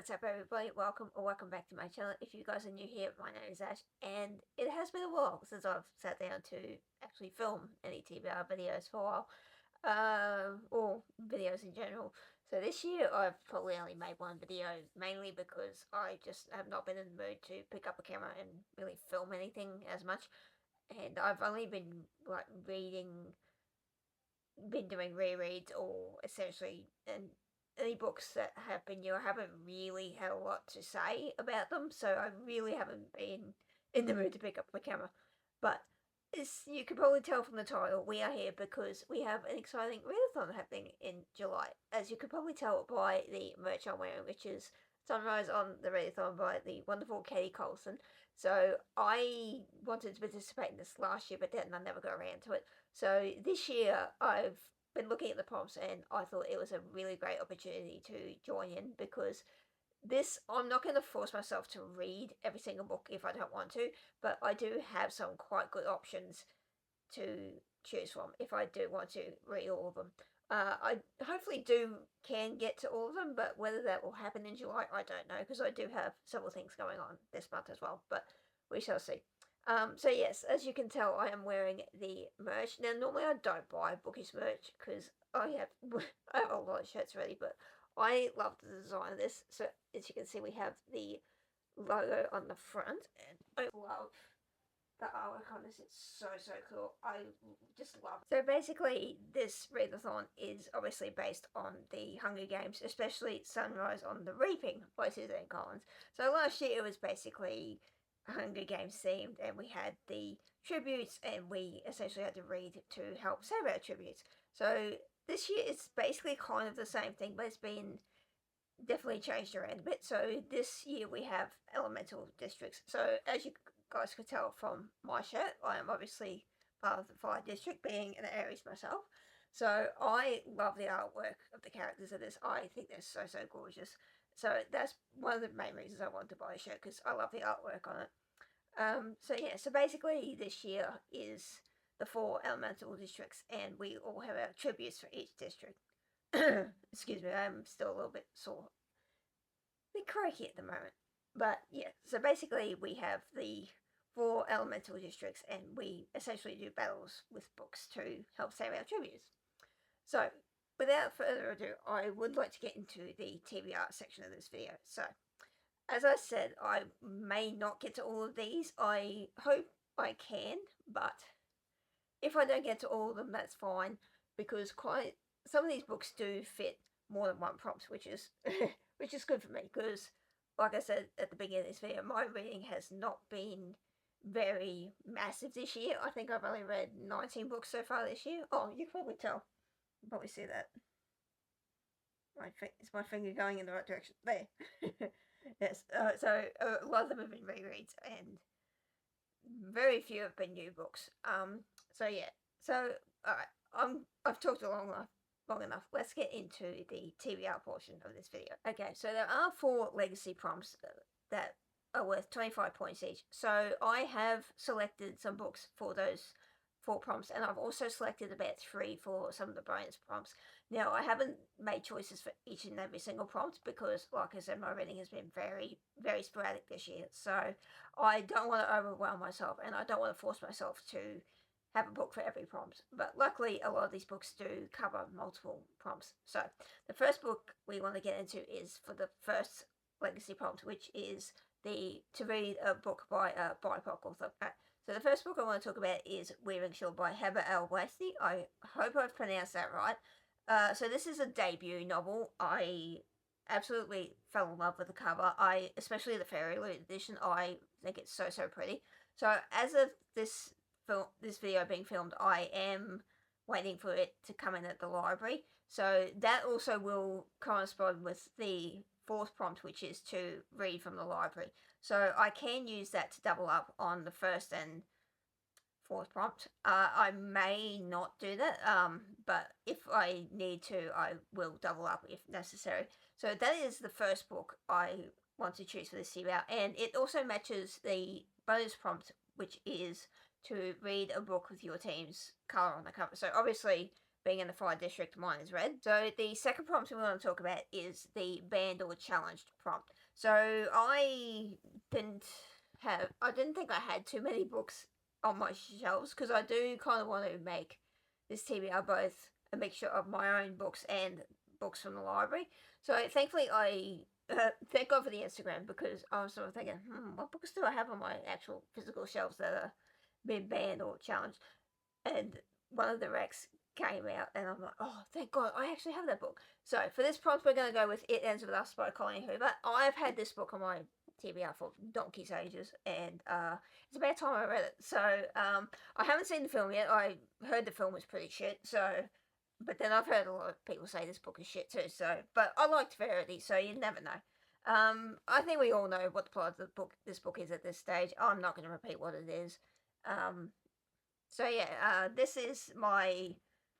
What's up, everybody? Welcome back to my channel. If you guys are new here, my name is Ash, and it has been a while since I've sat down to actually film any TBR videos for a while, or videos in general. So this year I've probably only made one video, mainly because I just have not been in the mood to pick up a camera and really film anything as much. And I've only been been doing rereads, or essentially any books that have been new. I haven't really had a lot to say about them, so I really haven't been in the mood to pick up the camera. But as you can probably tell from the title, we are here because we have an exciting readathon happening in July. As you could probably tell by the merch I'm wearing, which is Sunrise on the Readathon by the wonderful Katie Colson. So I wanted to participate in this last year, but then I never got around to it. So this year I've been looking at the prompts, and I thought it was a really great opportunity to join in, because I'm not going to force myself to read every single book if I don't want to, but I do have some quite good options to choose from if I do want to read all of them. I hopefully can get to all of them, but whether that will happen in July, I don't know, because I do have several things going on this month as well, but we shall see. So yes, as you can tell, I am wearing the merch. Now, normally I don't buy bookish merch because I have a lot of shirts already, but I love the design of this. So as you can see, we have the logo on the front, and I love the artwork on this. It's so cool. I just love it. So basically, this readathon is obviously based on the Hunger Games, especially Sunrise on the Reaping by Suzanne Collins. So last year it was basically Hunger Games themed, and we had the tributes, and we essentially had to read to help save our tributes. So this year it's basically kind of the same thing, but it's been definitely changed around a bit. So this year we have elemental districts. So as you guys could tell from my shirt, I am obviously part of the fire district, being an Aries myself. So I love the artwork of the characters of this. I think they're so gorgeous. So that's one of the main reasons I wanted to buy a shirt, because I love the artwork on it. So yeah, so basically this year is the 4 elemental districts, and we all have our tributes for each district. Excuse me, I'm still a little bit sore. A bit croaky at the moment. But yeah, so basically we have the 4 elemental districts, and we essentially do battles with books to help save our tributes. So without further ado, I would like to get into the TBR section of this video. So, as I said, I may not get to all of these. I hope I can, but if I don't get to all of them, that's fine, because some of these books do fit more than one prompt, which is which is good for me, because like I said at the beginning of this video, my reading has not been very massive this year. I think I've only read 19 books so far this year. Oh, you can probably tell. You can probably see that. Is my finger going in the right direction? There. Yes. So a lot of them have been rereads, and very few have been new books. So yeah. So alright. I've talked long enough. Let's get into the TBR portion of this video. Okay. So there are 4 legacy prompts that are worth 25 points each. So I have selected some books for those 4 prompts, and I've also selected about 3 for some of the bonus prompts. Now, I haven't made choices for each and every single prompt, because like I said, my reading has been very sporadic this year. So I don't want to overwhelm myself, and I don't want to force myself to have a book for every prompt. But luckily, a lot of these books do cover multiple prompts. So the first book we want to get into is for the first legacy prompt, which is to read a book by a BIPOC author. So the first book I want to talk about is Weaving Shield by Heather L. Westy. I hope I've pronounced that right. So this is a debut novel. I absolutely fell in love with the cover. Especially the Fairy Loot edition. I think it's so pretty. So as of this video being filmed, I am waiting for it to come in at the library. So that also will correspond with the 4th prompt, which is to read from the library. So I can use that to double up on the 1st and 4th prompt. I may not do that, but if I need to, I will double up if necessary. So that is the first book I want to choose for this TBR, and it also matches the bonus prompt, which is to read a book with your team's colour on the cover. So obviously being in the fire district, mine is red. So the second prompt we want to talk about is the banned or challenged prompt. So I didn't think I had too many books on my shelves, because I do kind of want to make this TBR both a mixture of my own books and books from the library. So thankfully thank God for the Instagram, because I was sort of thinking, what books do I have on my actual physical shelves that are been banned or challenged? And one of the recs came out, and I'm like, oh, thank God, I actually have that book. So for this prompt, we're going to go with It Ends With Us by Colleen Hoover. I've had this book on my TBR for donkey's ages, and it's about time I read it. So I haven't seen the film yet. I heard the film was pretty shit, so... But then I've heard a lot of people say this book is shit too, so... But I liked Verity, so you never know. I think we all know what the plot of this book is at this stage. I'm not going to repeat what it is. So yeah, this is my...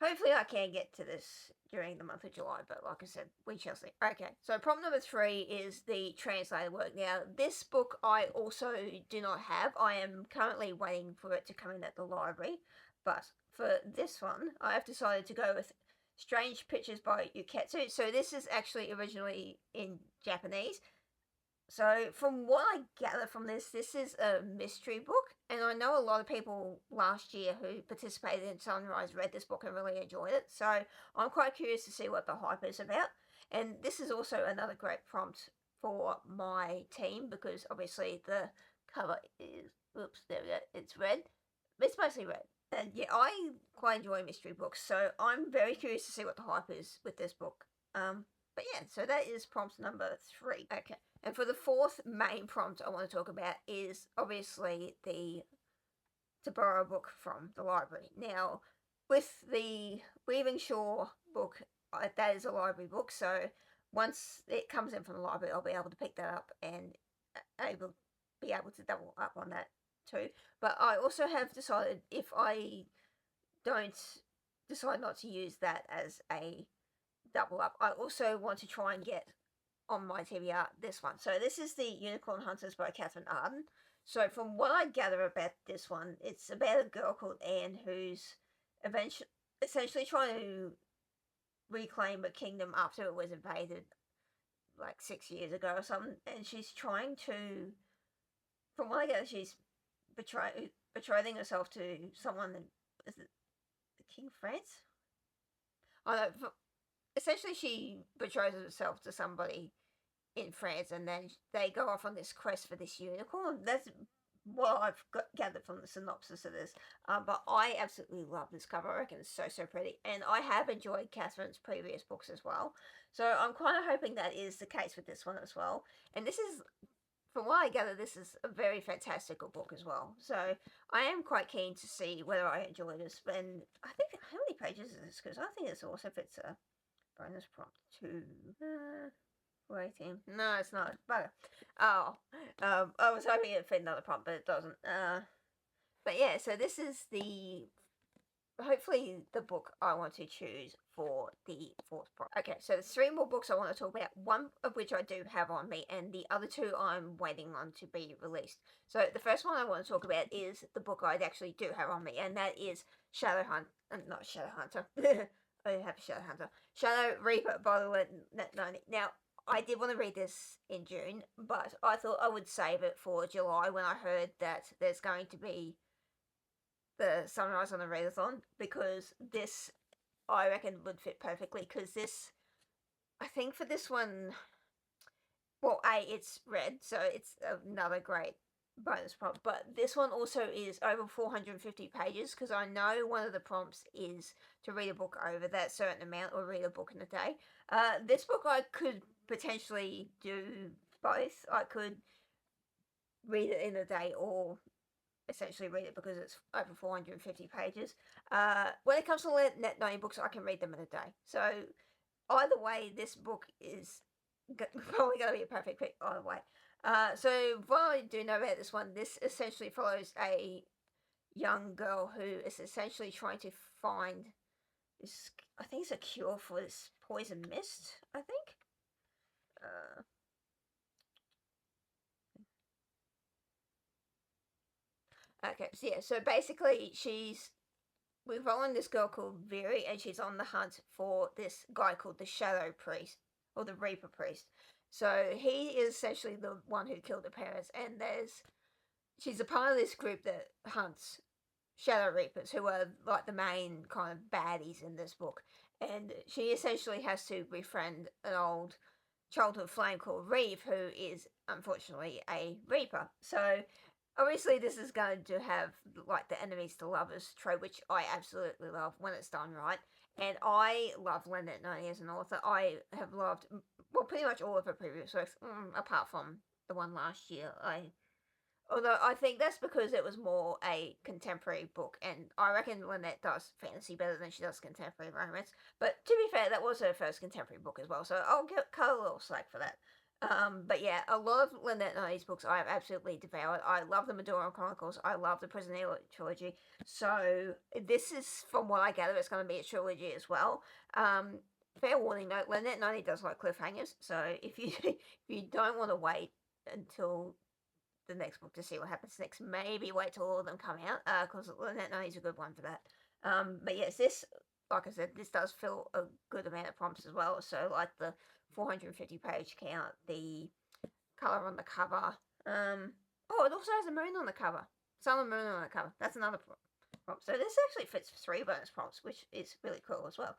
Hopefully I can get to this during the month of July, but like I said, we shall see. Okay, so prompt number 3 is the translated work. Now, this book I also do not have. I am currently waiting for it to come in at the library, but for this one, I have decided to go with Strange Pictures by Uketsu. So this is actually originally in Japanese. So from what I gather from this is a mystery book, and I know a lot of people last year who participated in Sunrise read this book and really enjoyed it, so I'm quite curious to see what the hype is about. And this is also another great prompt for my team, because obviously the cover is, oops, there we go, it's red. It's mostly red. And yeah, I quite enjoy mystery books, so I'm very curious to see what the hype is with this book. But yeah, so that is prompt number 3. Okay. And for the fourth main prompt I want to talk about is obviously the To Borrow a Book from the library. Now, with the Weaving Shore book, that is a library book, so once it comes in from the library, I'll be able to pick that up and be able to double up on that too. But I also have decided, if I don't decide not to use that as a double up, I also want to try and get on my TBR this one. So this is the Unicorn Hunters by Catherine Arden. So from what I gather about this one, it's about a girl called Anne who's essentially trying to reclaim a kingdom after it was invaded like 6 years ago or something, and she's trying to, from what I gather, she's betrothing herself to someone. Is it the King of France? I don't know. Essentially, she betroths herself to somebody in France, and then they go off on this quest for this unicorn. That's what I've gathered from the synopsis of this. But I absolutely love this cover. I reckon it's so pretty, and I have enjoyed Catherine's previous books as well. So I'm kind of hoping that is the case with this one as well. And this is, from what I gather, this is a very fantastical book as well. So I am quite keen to see whether I enjoy this. And I think, how many pages is this? Because I think this also fits a bonus prompt too. 18. No, it's not. But I was hoping it'd fit another prompt, but it doesn't. But yeah, so this is hopefully the book I want to choose for the fourth prompt. Okay, so there's 3 more books I want to talk about, one of which I do have on me, and the other 2 I'm waiting on to be released. So the first one I want to talk about is the book I actually do have on me, and that is not Shadowhunter. I have Shadowhunter. Shadow Reaper by the Net 90. Now, I did want to read this in June, but I thought I would save it for July when I heard that there's going to be the Sunrise on the Readathon, because this, I reckon, would fit perfectly, because this, I think for this one, well, it's red, so it's another great bonus prompt, but this one also is over 450 pages, because I know one of the prompts is to read a book over that certain amount or read a book in a day. This book I could potentially do both. I could read it in a day or essentially read it because it's over 450 pages. When it comes to Net 90 books, I can read them in a day. So either way, this book is probably going to be a perfect pick either way. So what I do know about this one, this essentially follows a young girl who is essentially trying to find this, I think it's a cure for this poison mist, I think. Okay, so yeah, so basically she's we're following this girl called Veri, and she's on the hunt for this guy called the Shadow Priest, or the Reaper Priest. So he is essentially the one who killed her parents, and she's a part of this group that hunts Shadow Reapers, who are like the main kind of baddies in this book. And she essentially has to befriend an old childhood flame called Reeve, who is unfortunately a Reaper. So obviously this is going to have like the enemies to lovers trope, which I absolutely love when it's done right. And I love Lynette Noni as an author. I have loved, well, pretty much all of her previous works, apart from the one last year. Although I think that's because it was more a contemporary book, and I reckon Lynette does fantasy better than she does contemporary romance. But to be fair, that was her first contemporary book as well, so I'll cut a little slack for that. But yeah, a lot of Lynette Noni's books I have absolutely devoured. I love the Maduro Chronicles. I love the Prison trilogy. So this is, from what I gather, it's going to be a trilogy as well. Fair warning though, Lynette Noni does like cliffhangers. So if you don't want to wait until the next book to see what happens next, maybe wait till all of them come out, because Lynette Noni's a good one for that. But yes, this, like I said, this does fill a good amount of prompts as well. So like the 450 page count, the colour on the cover. Oh, it also has a moon on the cover. Sun and moon on the cover. That's another prompt. So this actually fits 3 bonus prompts, which is really cool as well.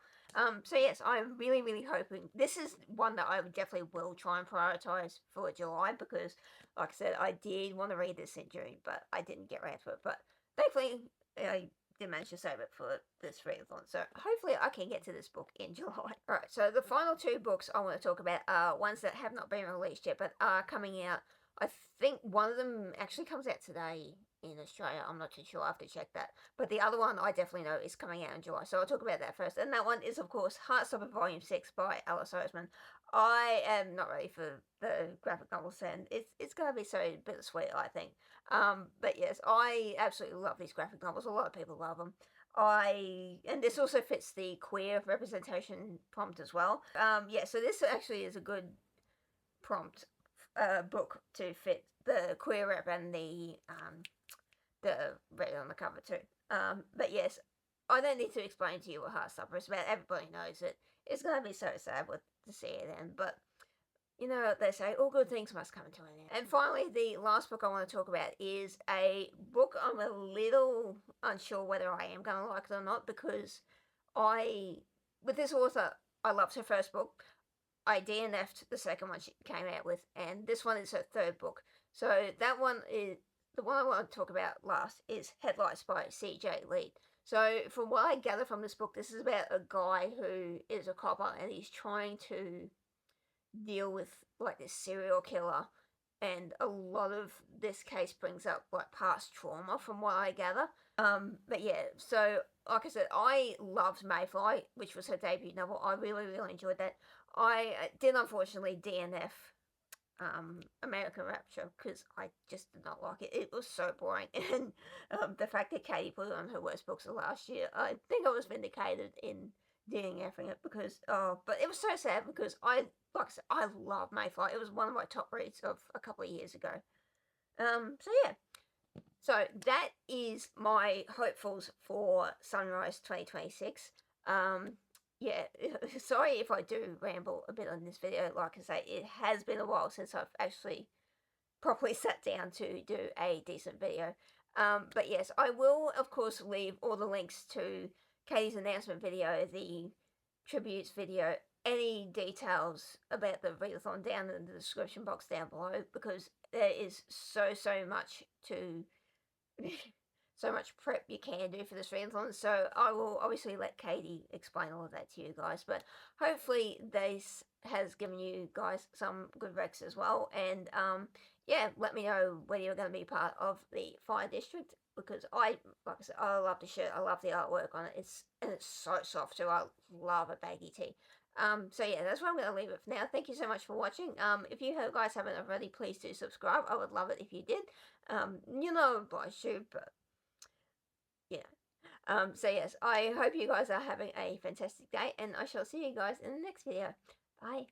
So yes, I'm really, really hoping this is one that I definitely will try and prioritize for July, because, like I said, I did want to read this in June, but I didn't get around to it. But thankfully, I did manage to save it for this readathon. So hopefully I can get to this book in July. Alright, so the final 2 books I want to talk about are ones that have not been released yet, but are coming out. I think one of them actually comes out today in Australia. I'm not too sure. I have to check that. But the other one I definitely know is coming out in July. So I'll talk about that first. And that one is, of course, Heartstopper Volume 6 by Alice Oseman. I am not ready for the graphic novel, and it's going to be so bittersweet, I think. But yes, I absolutely love these graphic novels. A lot of people love them. And this also fits the queer representation prompt as well. Yeah, so this actually is a good prompt book to fit the queer rep and the red on the cover too. But yes, I don't need to explain to you what Heartstopper is about. Everybody knows it. It's going to be so sad to see it end, but you know what they say, all good things must come to an end. And finally, the last book I want to talk about is a book I'm a little unsure whether I am going to like it or not, because with this author, I loved her first book. I DNF'd the second one she came out with, and this one is her third book. So that one is, the one I want to talk about last is Headlights by C.J. Lead. So from what I gather from this book, this is about a guy who is a copper, and he's trying to deal with like this serial killer, and a lot of this case brings up like past trauma from what I gather. But yeah, so like I said, I loved Mayfly, which was her debut novel. I really, really enjoyed that. I did unfortunately DNF American Rapture, because I just did not like it. It was so boring, and the fact that Katie put it on her worst books of last year, I think I was vindicated in DNFing it, because but it was so sad, because like I said, I love Mayfly. It was one of my top reads of a couple of years ago. So yeah. So that is my hopefuls for Sunrise 2026. Yeah, sorry if I do ramble a bit on this video. Like I say, it has been a while since I've actually properly sat down to do a decent video. But yes, I will, of course, leave all the links to Katie's announcement video, the tributes video, any details about the readathon down in the description box down below, because there is so much to so much prep you can do for this readathon. So I will obviously let Katie explain all of that to you guys, but hopefully this has given you guys some good recs as well. And yeah, let me know whether you're going to be part of the Fire District, because like I said, I love the shirt, I love the artwork on it. It's so soft too. I love a baggy tee. So yeah, that's where I'm going to leave it for now. Thank you so much for watching. If you guys haven't already, please do subscribe. I would love it if you did. You know, obliged you, but yeah. So yes, I hope you guys are having a fantastic day, and I shall see you guys in the next video. Bye.